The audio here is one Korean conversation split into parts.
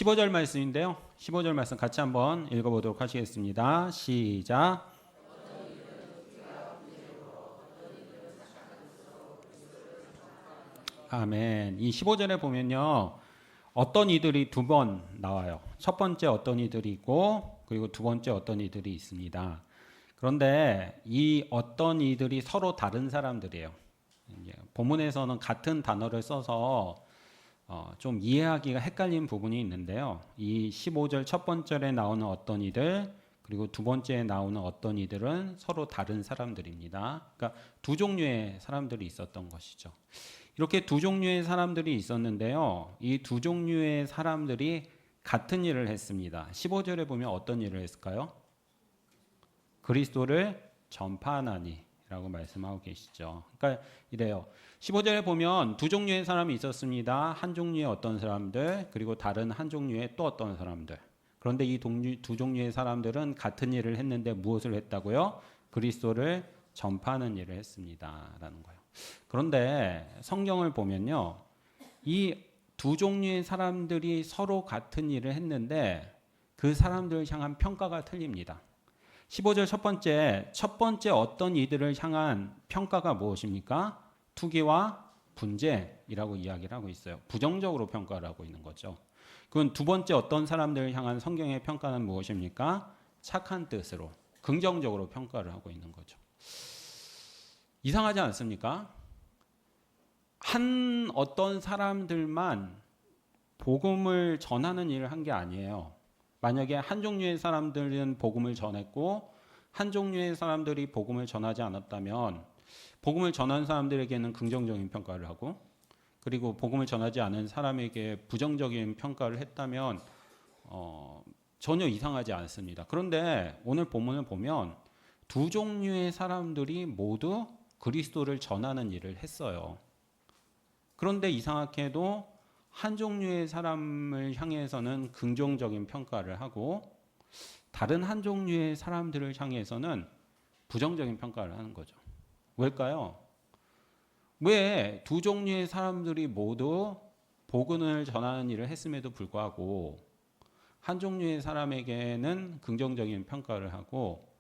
15절 말씀인데요. 15절 말씀 같이 한번 읽어보도록 하시겠습니다. 시작. 아멘. 이 15절에 보면요. 어떤 이들이 두 번 나와요. 첫 번째 어떤 이들이 있고 그리고 두 번째 어떤 이들이 있습니다. 그런데 이 어떤 이들이 서로 다른 사람들이에요. 본문에서는 같은 단어를 써서 좀 이해하기가 헷갈린 부분이 있는데요. 이 15절 첫 번째에 나오는 어떤 이들 그리고 두 번째에 나오는 어떤 이들은 서로 다른 사람들입니다. 그러니까 두 종류의 사람들이 있었던 것이죠. 이렇게 두 종류의 사람들이 있었는데요. 이 두 종류의 사람들이 같은 일을 했습니다. 15절에 보면 어떤 일을 했을까요? 그리스도를 전파하나니 라고 말씀하고 계시죠. 그러니까 이래요. 15절에 보면 두 종류의 사람이 있었습니다. 한 종류의 어떤 사람들 그리고 다른 한 종류의 또 어떤 사람들. 그런데 이 두 종류의 사람들은 같은 일을 했는데 무엇을 했다고요? 그리스도를 전파하는 일을 했습니다. 라는 거예요. 그런데 성경을 보면요. 이 두 종류의 사람들이 서로 같은 일을 했는데 그 사람들을 향한 평가가 틀립니다. 15절 첫 번째 어떤 이들을 향한 평가가 무엇입니까? 투기와 분쟁이라고 이야기를 하고 있어요. 부정적으로 평가를 하고 있는 거죠. 그건 두 번째 어떤 사람들을 향한 성경의 평가는 무엇입니까? 착한 뜻으로, 긍정적으로 평가를 하고 있는 거죠. 이상하지 않습니까? 한 어떤 사람들만 복음을 전하는 일을 한 게 아니에요. 만약에 한 종류의 사람들은 복음을 전했고 한 종류의 사람들이 복음을 전하지 않았다면 복음을 전한 사람들에게는 긍정적인 평가를 하고 그리고 복음을 전하지 않은 사람에게 부정적인 평가를 했다면 전혀 이상하지 않습니다. 그런데 오늘 본문을 보면 두 종류의 사람들이 모두 그리스도를 전하는 일을 했어요. 그런데 이상하게도 한 종류의 사람을 향해서는 긍정적인 평가를 하고 다른 한 종류의 사람들을 향해서는 부정적인 평가를 하는 거죠. 왜일까요? 왜 두 종류의 사람들이 모두 복음을 전하는 일을 했음에도 불구하고 한 종류의 사람에게는 긍정적인 평가를 하고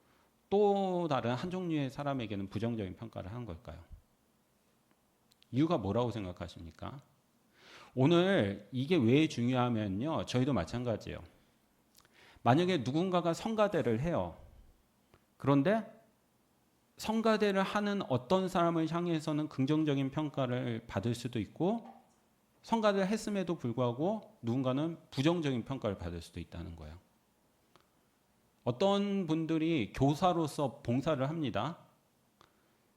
또 다른 한 종류의 사람에게는 부정적인 평가를 하는 걸까요? 이유가 뭐라고 생각하십니까? 오늘 이게 왜 중요하면요. 저희도 마찬가지예요. 만약에 누군가가 성가대를 해요. 그런데 성가대를 하는 어떤 사람을 향해서는 긍정적인 평가를 받을 수도 있고 성가대를 했음에도 불구하고 누군가는 부정적인 평가를 받을 수도 있다는 거예요. 어떤 분들이 교사로서 봉사를 합니다.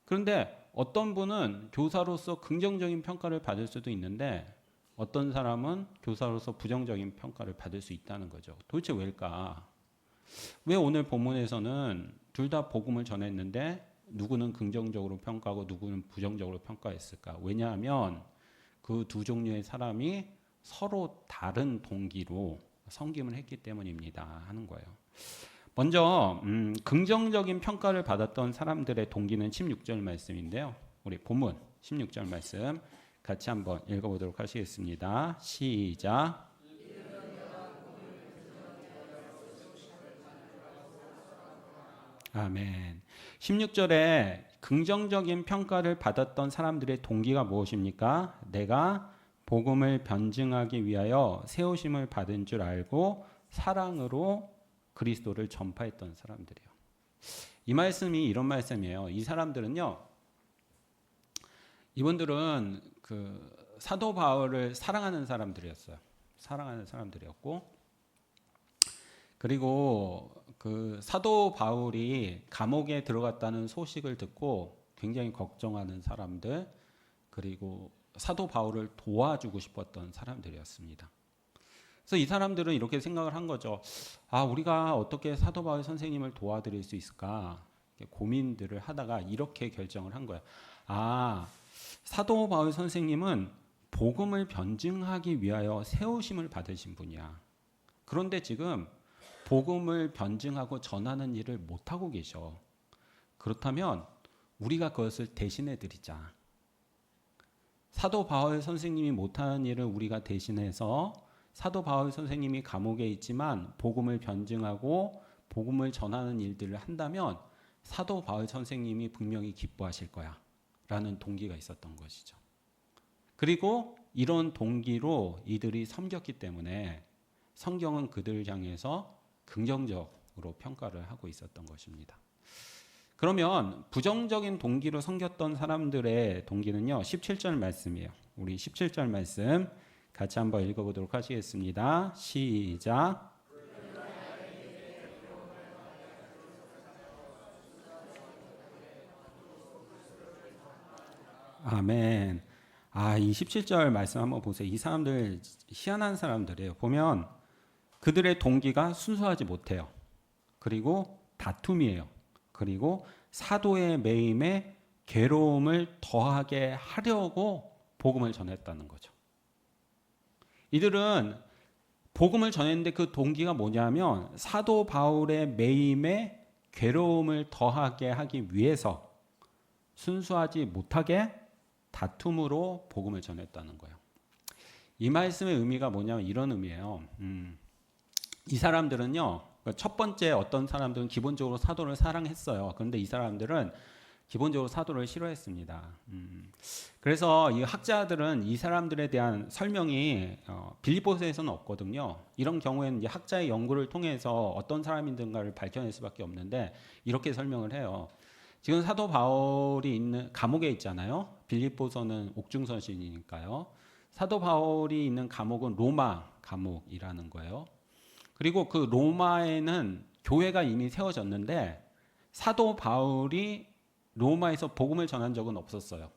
그런데 어떤 분은 교사로서 긍정적인 평가를 받을 수도 있는데 어떤 사람은 교사로서 부정적인 평가를 받을 수 있다는 거죠. 도대체 왜일까? 왜 오늘 본문에서는 둘 다 복음을 전했는데 누구는 긍정적으로 평가하고 누구는 부정적으로 평가했을까? 왜냐하면 그 두 종류의 사람이 서로 다른 동기로 섬김을 했기 때문입니다. 하는 거예요. 먼저 긍정적인 평가를 받았던 사람들의 동기는 16절 말씀인데요. 우리 본문 16절 말씀 같이 한번 읽어보도록 하시겠습니다. 시작. 아멘. 16절에 긍정적인 평가를 받았던 사람들의 동기가 무엇입니까? 내가 복음을 변증하기 위하여 세우심을 받은 줄 알고 사랑으로 그리스도를 전파했던 사람들이에요. 이 말씀이 이런 말씀이에요. 이 사람들은요. 이분들은 그 사도 바울을 사랑하는 사람들이었어요. 사랑하는 사람들이었고 그리고 그 사도 바울이 감옥에 들어갔다는 소식을 듣고 굉장히 걱정하는 사람들 그리고 사도 바울을 도와주고 싶었던 사람들이었습니다. 그래서 이 사람들은 이렇게 생각을 한 거죠. 아, 우리가 어떻게 사도 바울 선생님을 도와드릴 수 있을까? 고민들을 하다가 이렇게 결정을 한 거예요. 아, 사도 바울 선생님은 복음을 변증하기 위하여 세우심을 받으신 분이야. 그런데 지금 복음을 변증하고 전하는 일을 못하고 계셔. 그렇다면 우리가 그것을 대신해 드리자. 사도 바울 선생님이 못하는 일을 우리가 대신해서 사도 바울 선생님이 감옥에 있지만 복음을 변증하고 복음을 전하는 일들을 한다면 사도 바울 선생님이 분명히 기뻐하실 거야 라는 동기가 있었던 것이죠. 그리고 이런 동기로 이들이 섬겼기 때문에 성경은 그들을 향해서 긍정적으로 평가를 하고 있었던 것입니다. 그러면 부정적인 동기로 섬겼던 사람들의 동기는요, 17절 말씀이에요. 우리 17절 말씀 같이 한번 읽어보도록 하시겠습니다. 시작. 아멘. 이 17절 말씀 한번 보세요. 이 사람들 희한한 사람들이에요. 보면 그들의 동기가 순수하지 못해요. 그리고 다툼이에요. 그리고 사도의 매임에 괴로움을 더하게 하려고 복음을 전했다는 거죠. 이들은 복음을 전했는데 그 동기가 뭐냐면 사도 바울의 매임에 괴로움을 더하게 하기 위해서 순수하지 못하게 다툼으로 복음을 전했다는 거예요. 이 말씀의 의미가 뭐냐면 이런 의미예요. 이 사람들은요, 첫 번째 어떤 사람들은 기본적으로 사도를 사랑했어요. 그런데 이 사람들은 기본적으로 사도를 싫어했습니다. 그래서 이 학자들은 이 사람들에 대한 설명이 빌립보서에서는 없거든요. 이런 경우에는 이제 학자의 연구를 통해서 어떤 사람인가를 밝혀낼 수밖에 없는데 이렇게 설명을 해요. 지금 사도 바울이 있는 감옥에 있잖아요. 빌립보서는 옥중서신이니까요. 사도 바울이 있는 감옥은 로마 감옥이라는 거예요. 그리고 그 로마에는 교회가 이미 세워졌는데 사도 바울이 로마에서 복음을 전한 적은 없었어요.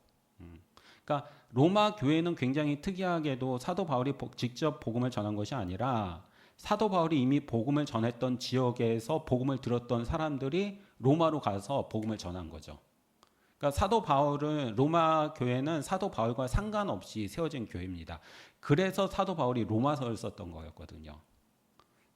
그러니까 로마 교회는 굉장히 특이하게도 사도 바울이 직접 복음을 전한 것이 아니라 사도 바울이 이미 복음을 전했던 지역에서 복음을 들었던 사람들이 로마로 가서 복음을 전한 거죠. 그러니까 사도 바울은 로마 교회는 사도 바울과 상관없이 세워진 교회입니다. 그래서 사도 바울이 로마서를 썼던 거였거든요.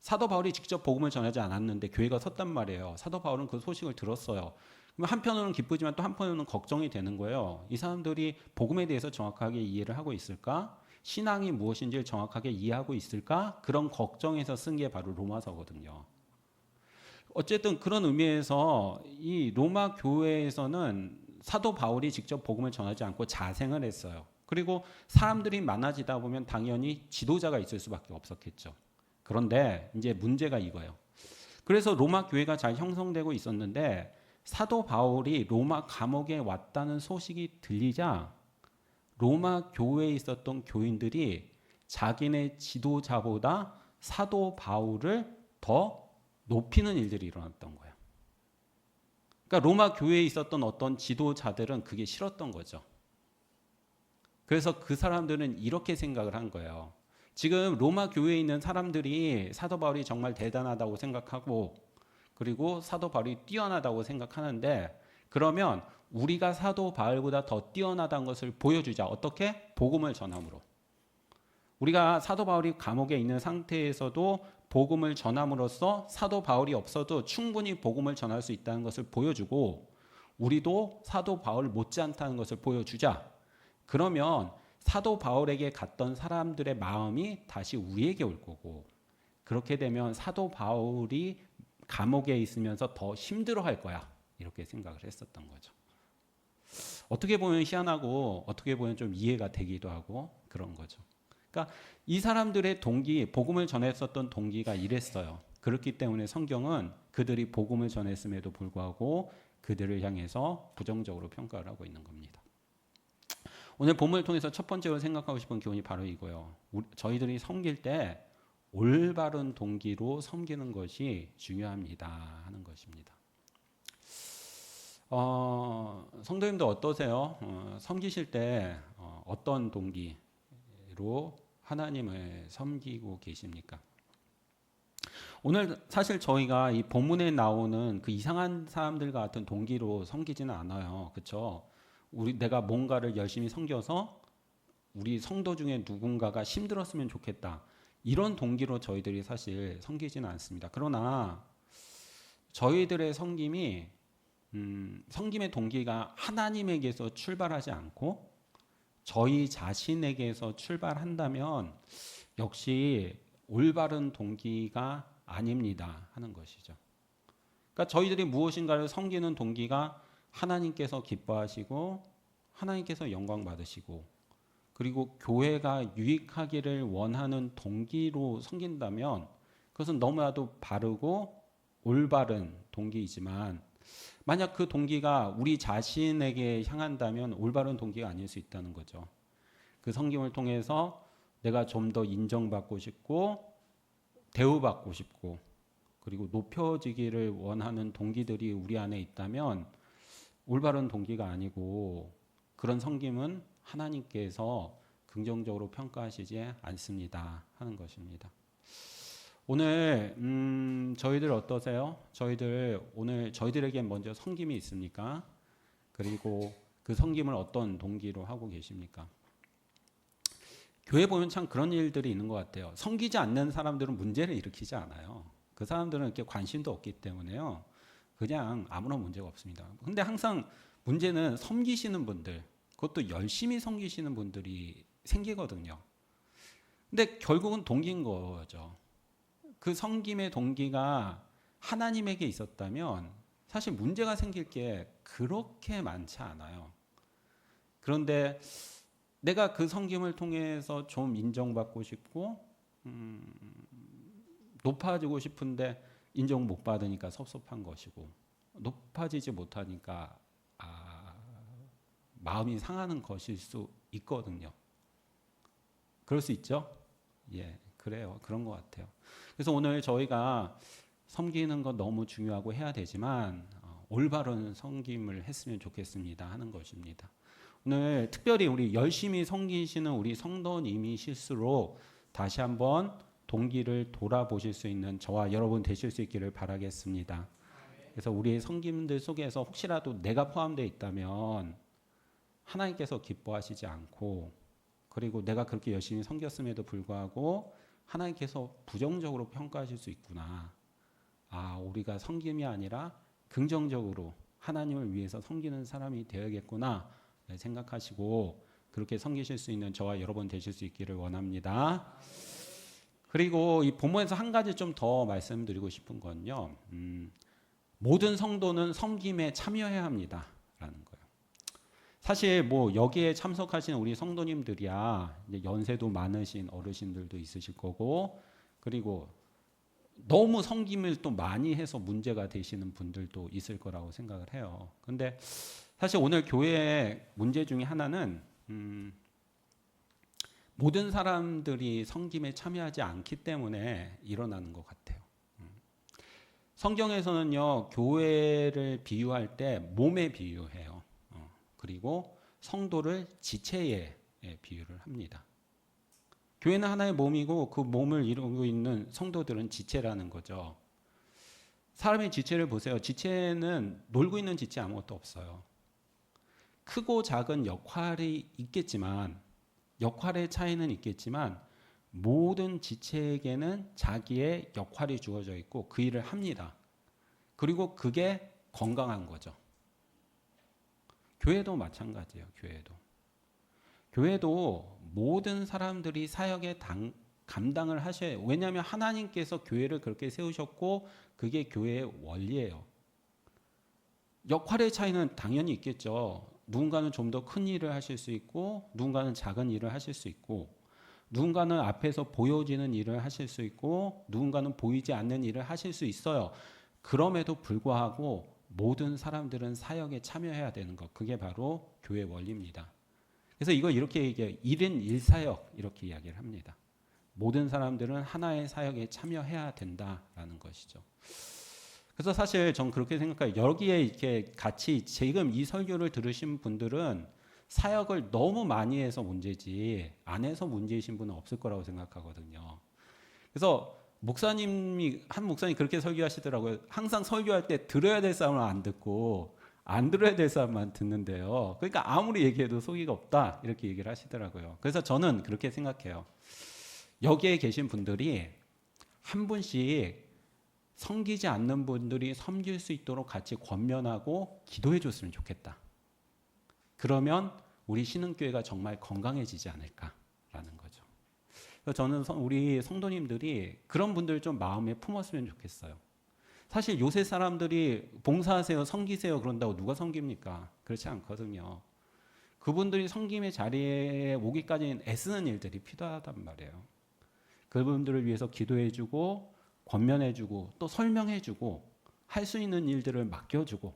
사도 바울이 직접 복음을 전하지 않았는데 교회가 섰단 말이에요. 사도 바울은 그 소식을 들었어요. 그럼 한편으로는 기쁘지만 또 한편으로는 걱정이 되는 거예요. 이 사람들이 복음에 대해서 정확하게 이해를 하고 있을까? 신앙이 무엇인지를 정확하게 이해하고 있을까? 그런 걱정에서 쓴 게 바로 로마서거든요. 어쨌든 그런 의미에서 이 로마 교회에서는 사도 바울이 직접 복음을 전하지 않고 자생을 했어요. 그리고 사람들이 많아지다 보면 당연히 지도자가 있을 수밖에 없었겠죠. 그런데 이제 문제가 이거예요. 그래서 로마 교회가 잘 형성되고 있었는데 사도 바울이 로마 감옥에 왔다는 소식이 들리자 로마 교회에 있었던 교인들이 자기네 지도자보다 사도 바울을 더 높이는 일들이 일어났던 거예요. 그러니까 로마 교회에 있었던 어떤 지도자들은 그게 싫었던 거죠. 그래서 그 사람들은 이렇게 생각을 한 거예요. 지금 로마 교회에 있는 사람들이 사도 바울이 정말 대단하다고 생각하고 그리고 사도 바울이 뛰어나다고 생각하는데 그러면 우리가 사도 바울보다 더 뛰어나다는 것을 보여주자. 어떻게? 복음을 전함으로. 우리가 사도 바울이 감옥에 있는 상태에서도 복음을 전함으로써 사도 바울이 없어도 충분히 복음을 전할 수 있다는 것을 보여주고 우리도 사도 바울 못지않다는 것을 보여주자. 그러면 사도 바울에게 갔던 사람들의 마음이 다시 우리에게 올 거고 그렇게 되면 사도 바울이 감옥에 있으면서 더 힘들어할 거야. 이렇게 생각을 했었던 거죠. 어떻게 보면 희한하고 어떻게 보면 좀 이해가 되기도 하고 그런 거죠. 그러니까 이 사람들의 동기, 복음을 전했었던 동기가 이랬어요. 그렇기 때문에 성경은 그들이 복음을 전했음에도 불구하고 그들을 향해서 부정적으로 평가를 하고 있는 겁니다. 오늘 본문을 통해서 첫 번째로 생각하고 싶은 교훈이 바로 이거예요. 저희들이 섬길 때 올바른 동기로 섬기는 것이 중요합니다 하는 것입니다. 성도님들 어떠세요? 섬기실 때 어떤 동기로 하나님을 섬기고 계십니까? 오늘 사실 저희가 이 본문에 나오는 그 이상한 사람들 같은 동기로 섬기지는 않아요. 그렇죠? 내가 뭔가를 열심히 섬겨서 우리 성도 중에 누군가가 힘들었으면 좋겠다. 이런 동기로 저희들이 사실 섬기지는 않습니다. 그러나 저희들의 섬김이 섬김의 동기가 하나님에게서 출발하지 않고 저희 자신에게서 출발한다면 역시 올바른 동기가 아닙니다 하는 것이죠. 그러니까 저희들이 무엇인가를 섬기는 동기가 하나님께서 기뻐하시고 하나님께서 영광 받으시고 그리고 교회가 유익하기를 원하는 동기로 섬긴다면 그것은 너무나도 바르고 올바른 동기이지만 만약 그 동기가 우리 자신에게 향한다면 올바른 동기가 아닐 수 있다는 거죠. 그 섬김을 통해서 내가 좀 더 인정받고 싶고 대우받고 싶고 그리고 높여지기를 원하는 동기들이 우리 안에 있다면 올바른 동기가 아니고 그런 섬김은 하나님께서 긍정적으로 평가하시지 않습니다 하는 것입니다. 오늘 저희들 어떠세요? 오늘 저희들에게 먼저 섬김이 있습니까? 그리고 그 섬김을 어떤 동기로 하고 계십니까? 교회 보면 참 그런 일들이 있는 것 같아요. 섬기지 않는 사람들은 문제를 일으키지 않아요. 그 사람들은 이렇게 관심도 없기 때문에요. 그냥 아무런 문제가 없습니다. 근데 항상 문제는 섬기시는 분들, 그것도 열심히 섬기시는 분들이 생기거든요. 근데 결국은 동기인 거죠. 그 섬김의 동기가 하나님에게 있었다면 사실 문제가 생길 게 그렇게 많지 않아요. 그런데 내가 그 섬김을 통해서 좀 인정받고 싶고 높아지고 싶은데 인정 못 받으니까 섭섭한 것이고 높아지지 못하니까 마음이 상하는 것일 수 있거든요. 그럴 수 있죠? 예, 그래요. 그런 것 같아요. 그래서 오늘 저희가 섬기는 건 너무 중요하고 해야 되지만 올바른 섬김을 했으면 좋겠습니다 하는 것입니다. 오늘 특별히 우리 열심히 섬기시는 우리 성도님이실수록 다시 한번 동기를 돌아보실 수 있는 저와 여러분 되실 수 있기를 바라겠습니다. 그래서 우리의 섬김들 속에서 혹시라도 내가 포함되어 있다면 하나님께서 기뻐하시지 않고 그리고 내가 그렇게 열심히 섬겼음에도 불구하고 하나님께서 부정적으로 평가하실 수 있구나. 우리가 섬김이 아니라 긍정적으로 하나님을 위해서 섬기는 사람이 되어야겠구나 생각하시고 그렇게 섬기실 수 있는 저와 여러분 되실 수 있기를 원합니다. 그리고 이 본문에서 한 가지 좀 더 말씀드리고 싶은 건요. 모든 성도는 섬김에 참여해야 합니다. 라는 거예요. 사실 뭐 여기에 참석하신 우리 성도님들이야 이제 연세도 많으신 어르신들도 있으실 거고 그리고 너무 섬김을 또 많이 해서 문제가 되시는 분들도 있을 거라고 생각을 해요. 근데 사실 오늘 교회의 문제 중에 하나는 모든 사람들이 섬김에 참여하지 않기 때문에 일어나는 것 같아요. 성경에서는요 교회를 비유할 때 몸에 비유해요. 그리고 성도를 지체에 비유를 합니다. 교회는 하나의 몸이고 그 몸을 이루고 있는 성도들은 지체라는 거죠. 사람의 지체를 보세요. 지체는 놀고 있는 지체 아무것도 없어요. 크고 작은 역할이 있겠지만 역할의 차이는 있겠지만 모든 지체에게는 자기의 역할이 주어져 있고 그 일을 합니다. 그리고 그게 건강한 거죠. 교회도 마찬가지예요. 교회도 모든 사람들이 사역에 감당을 하셔야 해요. 왜냐하면 하나님께서 교회를 그렇게 세우셨고 그게 교회의 원리예요. 역할의 차이는 당연히 있겠죠. 누군가는 좀 더 큰 일을 하실 수 있고 누군가는 작은 일을 하실 수 있고 누군가는 앞에서 보여지는 일을 하실 수 있고 누군가는 보이지 않는 일을 하실 수 있어요. 그럼에도 불구하고 모든 사람들은 사역에 참여해야 되는 것. 그게 바로 교회 원리입니다. 그래서 이걸 이렇게 얘기해요. 1인 1사역 이렇게 이야기를 합니다. 모든 사람들은 하나의 사역에 참여해야 된다라는 것이죠. 그래서 사실 전 그렇게 생각해요. 여기에 이렇게 같이 지금 이 설교를 들으신 분들은 사역을 너무 많이 해서 문제지 안 해서 문제이신 분은 없을 거라고 생각하거든요. 그래서 한 목사님이 그렇게 설교하시더라고요. 항상 설교할 때 들어야 될 사람은 안 듣고 안 들어야 될 사람만 듣는데요. 그러니까 아무리 얘기해도 소기가 없다 이렇게 얘기를 하시더라고요. 그래서 저는 그렇게 생각해요. 여기에 계신 분들이 한 분씩 섬기지 않는 분들이 섬길 수 있도록 같이 권면하고 기도해 줬으면 좋겠다. 그러면 우리 신흥교회가 정말 건강해지지 않을까라는 거죠. 그래서 저는 우리 성도님들이 그런 분들 좀 마음에 품었으면 좋겠어요. 사실 요새 사람들이 봉사하세요, 섬기세요 그런다고 누가 섬깁니까? 그렇지 않거든요. 그분들이 섬김의 자리에 오기까지는 애쓰는 일들이 필요하단 말이에요. 그분들을 위해서 기도해주고 권면해주고 또 설명해주고 할 수 있는 일들을 맡겨주고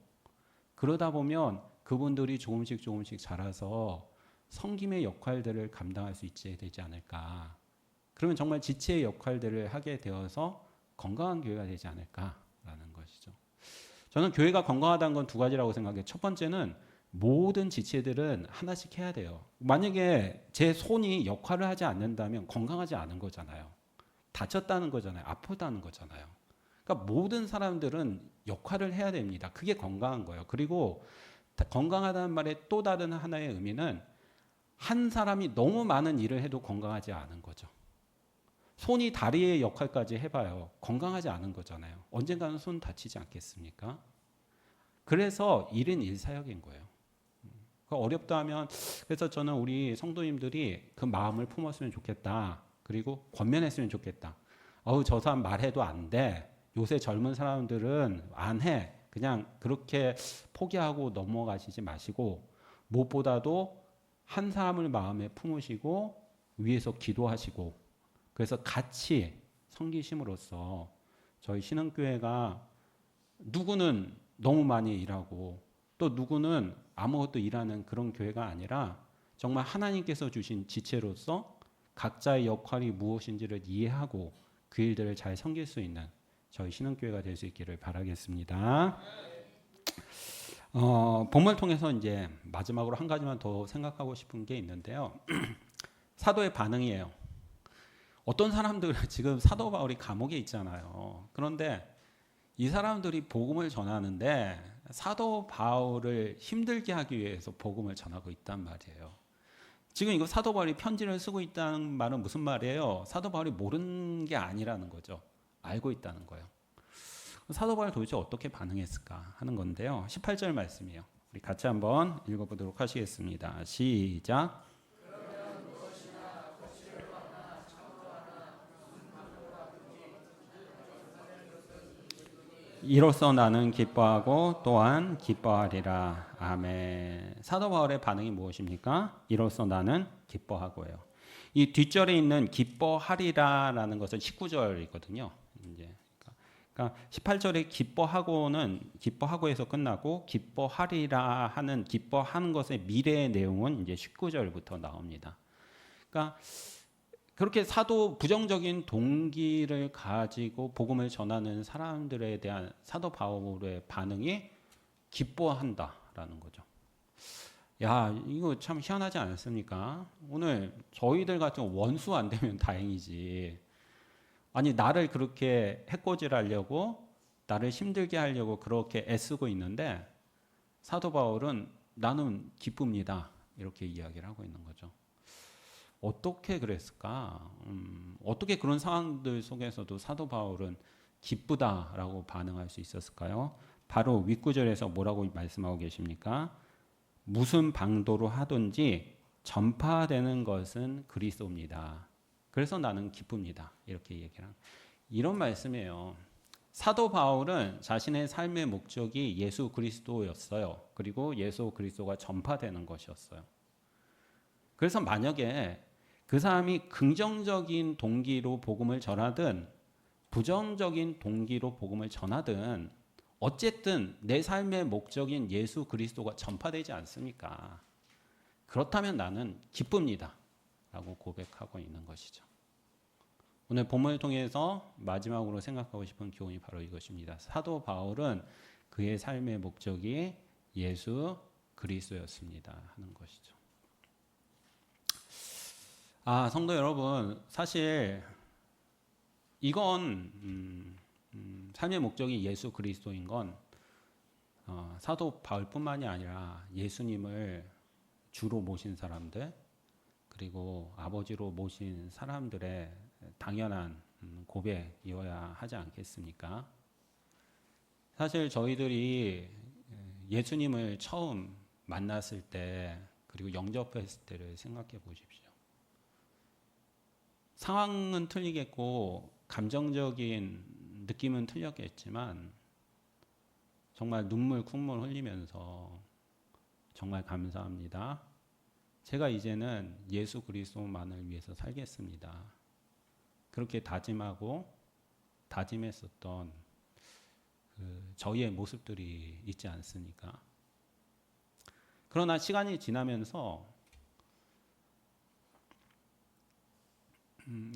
그러다 보면 그분들이 조금씩 자라서 섬김의 역할들을 감당할 수 있게 되지 않을까. 그러면 정말 지체의 역할들을 하게 되어서 건강한 교회가 되지 않을까라는 것이죠. 저는 교회가 건강하다는 건 두 가지라고 생각해요. 첫 번째는 모든 지체들은 하나씩 해야 돼요. 만약에 제 손이 역할을 하지 않는다면 건강하지 않은 거잖아요. 다쳤다는 거잖아요. 아프다는 거잖아요. 그러니까 모든 사람들은 역할을 해야 됩니다. 그게 건강한 거예요. 그리고 건강하다는 말의 또 다른 하나의 의미는 한 사람이 너무 많은 일을 해도 건강하지 않은 거죠. 손이 다리의 역할까지 해봐요. 건강하지 않은 거잖아요. 언젠가는 손 다치지 않겠습니까? 그래서 1인 1사역인 거예요. 어렵다 하면 그래서 저는 우리 성도님들이 그 마음을 품었으면 좋겠다. 그리고 권면했으면 좋겠다. 저 사람 말해도 안 돼. 요새 젊은 사람들은 안 해. 그냥 그렇게 포기하고 넘어가시지 마시고 무엇보다도 한 사람을 마음에 품으시고 위에서 기도하시고 그래서 같이 섬기심으로써 저희 신흥교회가 누구는 너무 많이 일하고 또 누구는 아무것도 일하는 그런 교회가 아니라 정말 하나님께서 주신 지체로서 각자의 역할이 무엇인지를 이해하고 그 일들을 잘 섬길 수 있는 저희 신흥교회가 될 수 있기를 바라겠습니다. 본문을 통해서 이제 마지막으로 한 가지만 더 생각하고 싶은 게 있는데요. 사도의 반응이에요. 어떤 사람들 지금 사도 바울이 감옥에 있잖아요. 그런데 이 사람들이 복음을 전하는데 사도 바울을 힘들게 하기 위해서 복음을 전하고 있단 말이에요. 지금 이거 사도 바울이 편지를 쓰고 있다는 말은 무슨 말이에요? 사도 바울이 모르는 게 아니라는 거죠. 알고 있다는 거예요. 사도 바울 도대체 어떻게 반응했을까 하는 건데요. 18절 말씀이에요. 우리 같이 한번 읽어보도록 하시겠습니다. 시작. 이로써 나는 기뻐하고 또한 기뻐하리라. 아멘. 사도 바울의 반응이 무엇입니까? 이로써 나는 기뻐하고요. 이 뒷절에 있는 기뻐하리라라는 것은 19절이거든요. 이제 그러니까 18절에 기뻐하고에서 끝나고 기뻐하리라 하는 기뻐하는 것의 미래의 내용은 이제 19절부터 나옵니다. 그러니까 그렇게 부정적인 동기를 가지고 복음을 전하는 사람들에 대한 사도 바울의 반응이 기뻐한다라는 거죠. 야, 이거 참 희한하지 않습니까? 오늘 저희들 같은 원수 안 되면 다행이지. 아니, 나를 그렇게 해코지하려고 나를 힘들게 하려고 그렇게 애쓰고 있는데 사도 바울은 나는 기쁩니다. 이렇게 이야기를 하고 있는 거죠. 어떻게 그랬을까? 어떻게 그런 상황들 속에서도 사도 바울은 기쁘다라고 반응할 수 있었을까요? 바로 윗구절에서 뭐라고 말씀하고 계십니까? 무슨 방도로 하든지 전파되는 것은 그리스도입니다. 그래서 나는 기쁩니다. 이렇게 얘기를 이런 말씀이에요. 사도 바울은 자신의 삶의 목적이 예수 그리스도였어요. 그리고 예수 그리스도가 전파되는 것이었어요. 그래서 만약에 그 사람이 긍정적인 동기로 복음을 전하든 부정적인 동기로 복음을 전하든 어쨌든 내 삶의 목적인 예수 그리스도가 전파되지 않습니까? 그렇다면 나는 기쁩니다. 라고 고백하고 있는 것이죠. 오늘 본문을 통해서 마지막으로 생각하고 싶은 교훈이 바로 이것입니다. 사도 바울은 그의 삶의 목적이 예수 그리스도였습니다. 하는 것이죠. 성도 여러분, 사실 이건 삶의 목적이 예수 그리스도인 건 사도 바울뿐만이 아니라 예수님을 주로 모신 사람들 그리고 아버지로 모신 사람들의 당연한 고백이어야 하지 않겠습니까? 사실 저희들이 예수님을 처음 만났을 때 그리고 영접했을 때를 생각해 보십시오. 상황은 틀리겠고 감정적인 느낌은 틀렸겠지만 정말 눈물 콧물 흘리면서 정말 감사합니다. 제가 이제는 예수 그리스도만을 위해서 살겠습니다. 그렇게 다짐하고 다짐했었던 저희의 모습들이 있지 않습니까? 그러나 시간이 지나면서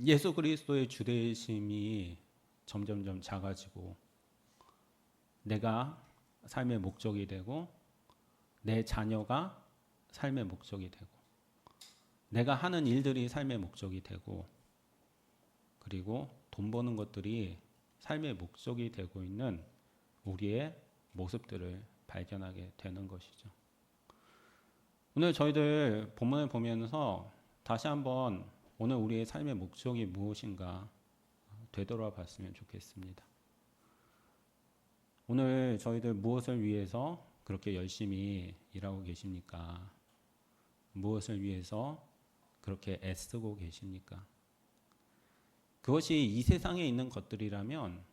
예수 그리스도의 주되심이 점점점 작아지고 내가 삶의 목적이 되고 내 자녀가 삶의 목적이 되고 내가 하는 일들이 삶의 목적이 되고 그리고 돈 버는 것들이 삶의 목적이 되고 있는 우리의 모습들을 발견하게 되는 것이죠. 오늘 저희들 본문을 보면서 다시 한번 오늘 우리의 삶의 목적이 무엇인가 되돌아봤으면 좋겠습니다. 오늘 저희들 무엇을 위해서 그렇게 열심히 일하고 계십니까? 무엇을 위해서 그렇게 애쓰고 계십니까? 그것이 이 세상에 있는 것들이라면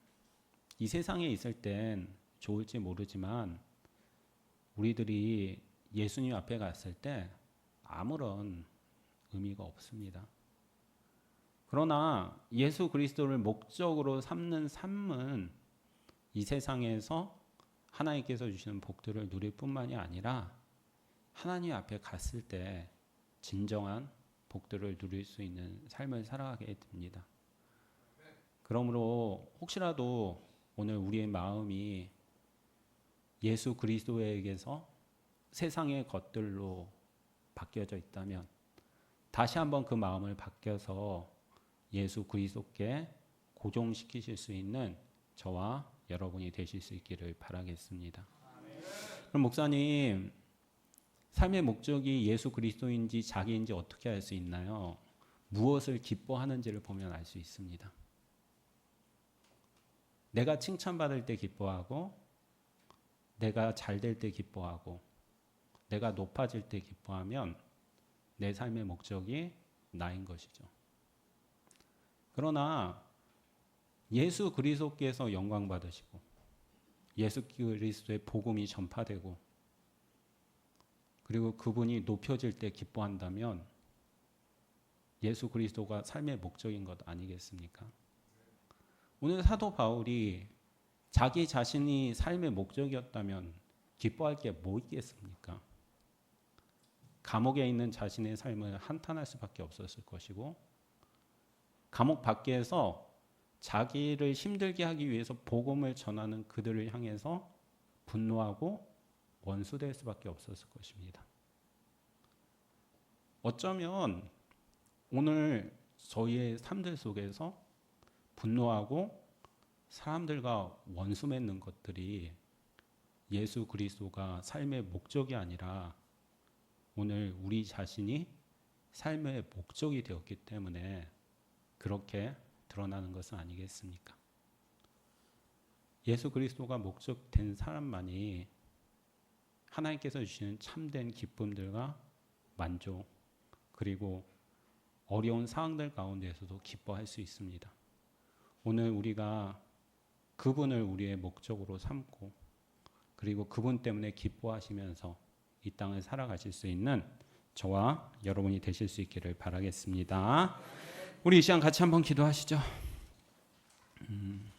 이 세상에 있을 땐 좋을지 모르지만 우리들이 예수님 앞에 갔을 때 아무런 의미가 없습니다. 그러나 예수 그리스도를 목적으로 삼는 삶은 이 세상에서 하나님께서 주시는 복들을 누릴 뿐만이 아니라 하나님 앞에 갔을 때 진정한 복들을 누릴 수 있는 삶을 살아가게 됩니다. 그러므로 혹시라도 오늘 우리의 마음이 예수 그리스도에게서 세상의 것들로 바뀌어져 있다면 다시 한번 그 마음을 바뀌어서 예수 그리스도께 고정시키실 수 있는 저와 여러분이 되실 수 있기를 바라겠습니다. 그럼 목사님, 삶의 목적이 예수 그리스도인지 자기인지 어떻게 알 수 있나요? 무엇을 기뻐하는지를 보면 알 수 있습니다. 내가 칭찬받을 때 기뻐하고 내가 잘 될 때 기뻐하고 내가 높아질 때 기뻐하면 내 삶의 목적이 나인 것이죠. 그러나 예수 그리스도께서 영광 받으시고 예수 그리스도의 복음이 전파되고 그리고 그분이 높여질 때 기뻐한다면 예수 그리스도가 삶의 목적인 것 아니겠습니까? 오늘 사도 바울이 자기 자신이 삶의 목적이었다면 기뻐할 게 뭐 있겠습니까? 감옥에 있는 자신의 삶을 한탄할 수밖에 없었을 것이고 감옥 밖에서 자기를 힘들게 하기 위해서 복음을 전하는 그들을 향해서 분노하고 원수될 수밖에 없었을 것입니다. 어쩌면 오늘 저희의 삶들 속에서 분노하고 사람들과 원수 맺는 것들이 예수 그리스도가 삶의 목적이 아니라 오늘 우리 자신이 삶의 목적이 되었기 때문에 그렇게 드러나는 것은 아니겠습니까? 예수 그리스도가 목적된 사람만이 하나님께서 주시는 참된 기쁨들과 만족 그리고 어려운 상황들 가운데에서도 기뻐할 수 있습니다. 오늘 우리가 그분을 우리의 목적으로 삼고 그리고 그분 때문에 기뻐하시면서 이 땅을 살아가실 수 있는 저와 여러분이 되실 수 있기를 바라겠습니다. 우리 이 시간 같이 한번 기도하시죠.